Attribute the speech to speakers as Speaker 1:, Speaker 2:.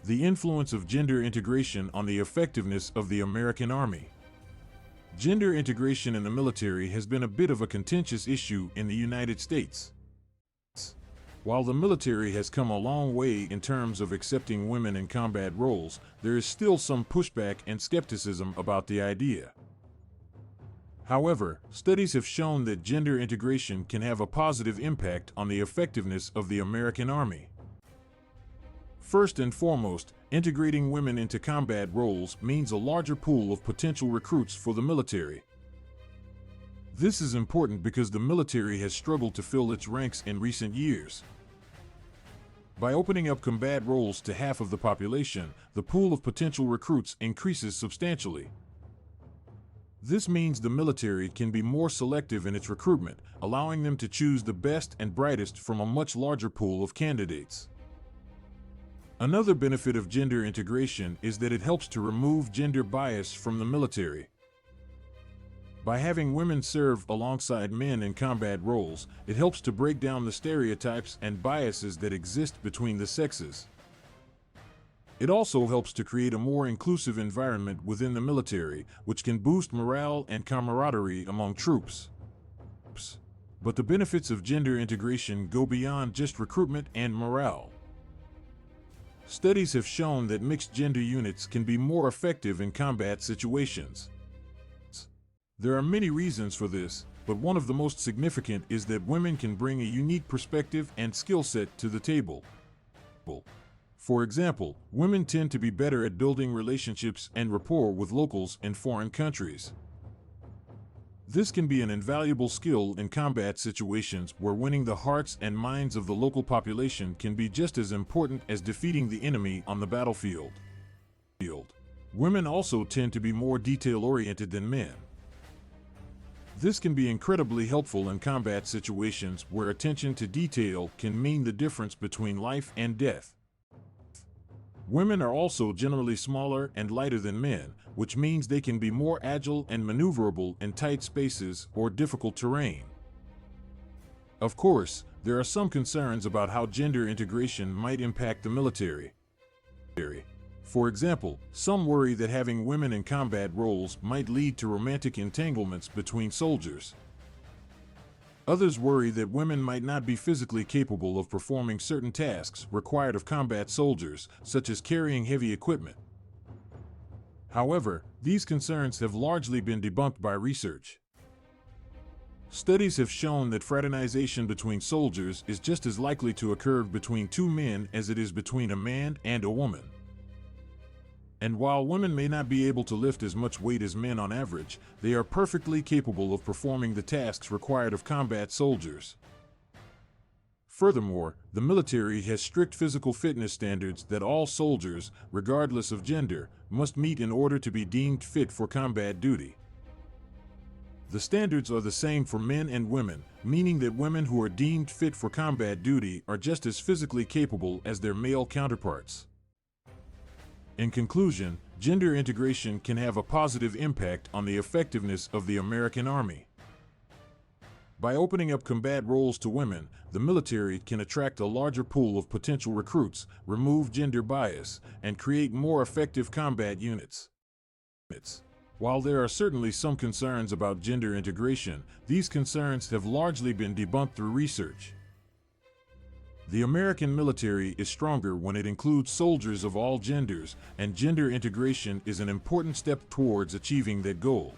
Speaker 1: The influence of gender integration on the effectiveness of the American Army. Gender integration in the military has been a bit of a contentious issue in the United States. While the military has come a long way in terms of accepting women in combat roles, there is still some pushback and skepticism about the idea. However, studies have shown that gender integration can have a positive impact on the effectiveness of the American Army. First and foremost, integrating women into combat roles means a larger pool of potential recruits for the military. This is important because the military has struggled to fill its ranks in recent years. By opening up combat roles to half of the population, the pool of potential recruits increases substantially. This means the military can be more selective in its recruitment, allowing them to choose the best and brightest from a much larger pool of candidates. Another benefit of gender integration is that it helps to remove gender bias from the military. By having women serve alongside men in combat roles, it helps to break down the stereotypes and biases that exist between the sexes. It also helps to create a more inclusive environment within the military, which can boost morale and camaraderie among troops. But the benefits of gender integration go beyond just recruitment and morale. Studies have shown that mixed gender units can be more effective in combat situations. There are many reasons for this, but one of the most significant is that women can bring a unique perspective and skill set to the table. For example, women tend to be better at building relationships and rapport with locals in foreign countries. This can be an invaluable skill in combat situations where winning the hearts and minds of the local population can be just as important as defeating the enemy on the battlefield. Women also tend to be more detail-oriented than men. This can be incredibly helpful in combat situations where attention to detail can mean the difference between life and death. Women are also generally smaller and lighter than men, which means they can be more agile and maneuverable in tight spaces or difficult terrain. Of course, there are some concerns about how gender integration might impact the military. For example, some worry that having women in combat roles might lead to romantic entanglements between soldiers. Others worry that women might not be physically capable of performing certain tasks required of combat soldiers, such as carrying heavy equipment. However, these concerns have largely been debunked by research. Studies have shown that fraternization between soldiers is just as likely to occur between two men as it is between a man and a woman. And while women may not be able to lift as much weight as men on average, they are perfectly capable of performing the tasks required of combat soldiers. Furthermore, the military has strict physical fitness standards that all soldiers, regardless of gender, must meet in order to be deemed fit for combat duty. The standards are the same for men and women, meaning that women who are deemed fit for combat duty are just as physically capable as their male counterparts. In conclusion, gender integration can have a positive impact on the effectiveness of the American Army. By opening up combat roles to women, the military can attract a larger pool of potential recruits, remove gender bias, and create more effective combat units. While there are certainly some concerns about gender integration, these concerns have largely been debunked through research. The American military is stronger when it includes soldiers of all genders, and gender integration is an important step towards achieving that goal.